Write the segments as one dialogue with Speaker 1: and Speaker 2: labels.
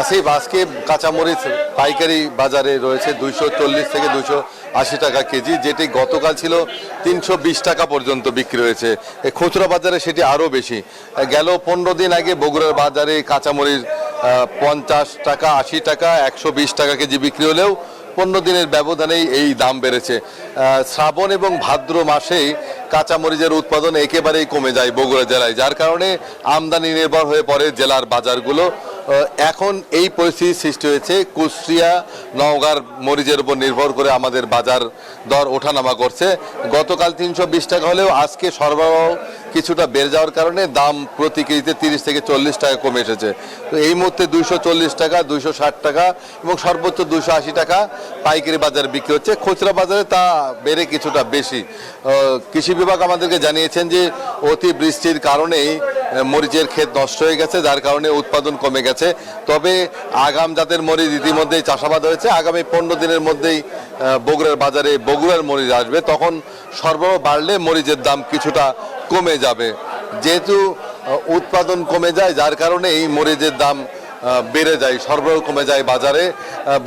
Speaker 1: আসিফ, আজকে কাঁচামরিচ পাইকারি বাজারে রয়েছে 240 থেকে 280 টাকা কেজি, যেটি গতকাল ছিল 320 টাকা পর্যন্ত বিক্রি হয়েছে। খুচরা বাজারে সেটি আরও বেশি। গেল 15 দিন আগে বগুড়ার বাজারে কাঁচামরিচ 50 টাকা, 80 টাকা, 120 টাকা কেজি বিক্রি হলেও 15 দিনের ব্যবধানেই এই দাম বেড়েছে। শ্রাবণ এবং ভাদ্র মাসেই কাঁচামরিচের উৎপাদন একেবারেই কমে যায় বগুড়া জেলায়, যার কারণে আমদানি নির্ভর হয়ে পড়ে জেলার বাজারগুলো। এখন এই পরিস্থিতি সৃষ্টি হয়েছে কুষ্টিয়া, নওগাঁর মরিচের উপর নির্ভর করে আমাদের বাজার দর ওঠানামা করছে। গতকাল 320 টাকা হলেও আজকে সরবরাহ কিছুটা বেড়ে যাওয়ার কারণে দাম প্রতি কেজিতে 30 থেকে 40 টাকা কমে এসেছে। তো এই মুহূর্তে 240 টাকা, 260 টাকা এবং সর্বোচ্চ 280 টাকা পাইকারি বাজারে বিক্রি হচ্ছে। খুচরা বাজারে তা বেড়ে কিছুটা বেশি। কৃষি বিভাগ আমাদেরকে জানিয়েছেন যে অতি বৃষ্টির কারণেই মরিচের ক্ষেত নষ্ট হয়ে গেছে, যার কারণে উৎপাদন কমে গেছে। তবে আগাম জাতের মরিচ ইতিমধ্যেই চাষাবাদ হয়েছে। আগামী 15 দিনের মধ্যেই বগুড়ার বাজারে বগুড়ার মরিচ আসবে। তখন সরবরাহ বাড়লে মরিচের দাম কিছুটা কমে যাবে। যেহেতু উৎপাদন কমে যায়, যার কারণে এই মরিচের দাম বেড়ে যায়, সরবরাহ কমে যায় বাজারে।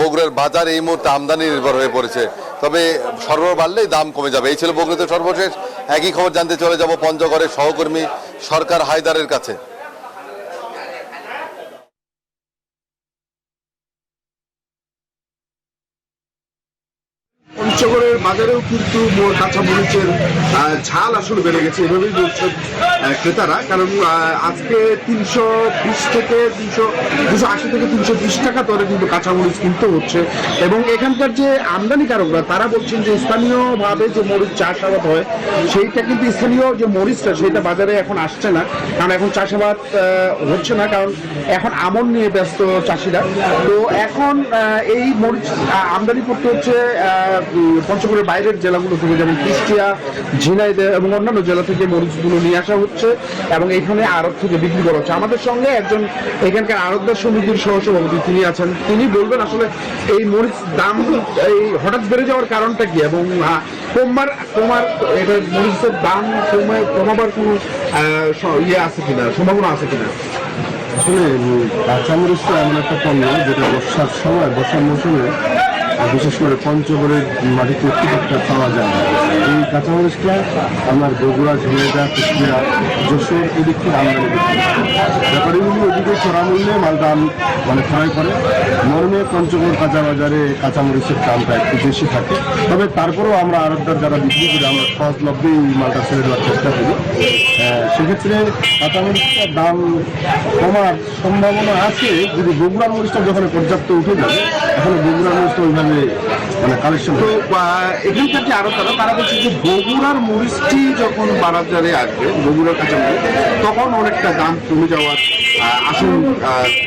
Speaker 1: বগুড়ার বাজার এই মুহূর্তে আমদানি নির্ভর হয়ে পড়েছে। তবে সরবরাহ বাড়লেই দাম কমে যাবে। এই ছিল বগুড়াতে সর্বশেষ। একই খবর জানতে চলে যাব পঞ্চগড়ের সহকর্মী সরকার হায়দারের কাছে।
Speaker 2: পঞ্চগড়ের বাজারেও কিন্তু কাঁচামরিচের ঝাল আসলে বেড়ে গেছে, এভাবেই বলছেন ক্রেতারা। কারণ আজকে 320 থেকে 280 থেকে 320 টাকা দরে কিন্তু কাঁচামরিচ কিনতে হচ্ছে। এবং এখানকার যে আমদানিকারকরা তারা বলছেন যে স্থানীয়ভাবে যে মরিচ চাষাবাদ হয় সেইটা কিন্তু স্থানীয় যে মরিচটা সেটা বাজারে এখন আসছে না, কারণ এখন চাষাবাদ হচ্ছে না, কারণ এখন আমন নিয়ে ব্যস্ত চাষিরা। তো এখন এই মরিচ আমদানি করতে হচ্ছে পঞ্চগড়ের বাইরের জেলাগুলো থেকে, যেমন কুষ্টিয়া, ঝিনাইদহ এবং অন্যান্য জেলা থেকে মরিচগুলো নিয়ে আসা হচ্ছে এবং এখানে আড়ত থেকে বিক্রি করা হচ্ছে। আমাদের সঙ্গে একজন এখানকার আড়তদার সমিতির সহসভাপতি তিনি আছেন, তিনি বলবেন আসলে এই মরিচ দাম এই হঠাৎ বেড়ে যাওয়ার কারণটা কি এবং কমার এটা মরিচের দাম কমাবার কোনো ইয়ে আছে কিনা, সম্ভাবনা আছে কিনা?
Speaker 3: আসলে কাঁচামরিচটা এমন একটা পণ্য যেটা বর্ষার সময়, বর্ষার মৌসুমে বিশেষ করে পঞ্চগড়ের মাটিতে খুব একটা পাওয়া যায় না। এই কাঁচামরিচটা আমার বগুড়া, ঝিনাইদহ, কুষ্টিয়া, যশোর এদিক থেকে আমদানি করতে ব্যাপারীগুলি ওদিকে চড়া মূল্যে মালটা ক্রয় করে। মর্মে পঞ্চগড় কাঁচা বাজারে কাঁচামরিচের দামটা একটু বেশি থাকে। তবে তারপরেও আমরা আড়তদার যারা বিক্রি করি আমরা সহজলভ্যেই মালটা ছেড়ে দেওয়ার চেষ্টা করি। সেক্ষেত্রে কাঁচামরিচটার দাম কমার সম্ভাবনা আছে যদি বগুড়ার মরিচটা যখন পর্যাপ্ত উঠে যাবে। এখন বগুড়ার মরিচটা ওইভাবে কালেকশন।
Speaker 2: তো এখানকার যে আড়তদাররা তারা বলছে যে বগুড়ার মরিচটি যখন বাজারে আসবে, বগুড়ার কাঁচামরিচ, তখন অনেকটা দাম কমে যাওয়ার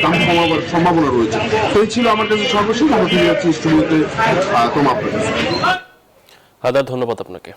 Speaker 2: দাম কমাবার সম্ভাবনা রয়েছে। তো এই ছিল আমার কাছে সর্বশেষ। আমরা ফিরে যাচ্ছি স্টুডিওতে তোমার।
Speaker 4: হায়দার, ধন্যবাদ আপনাকে।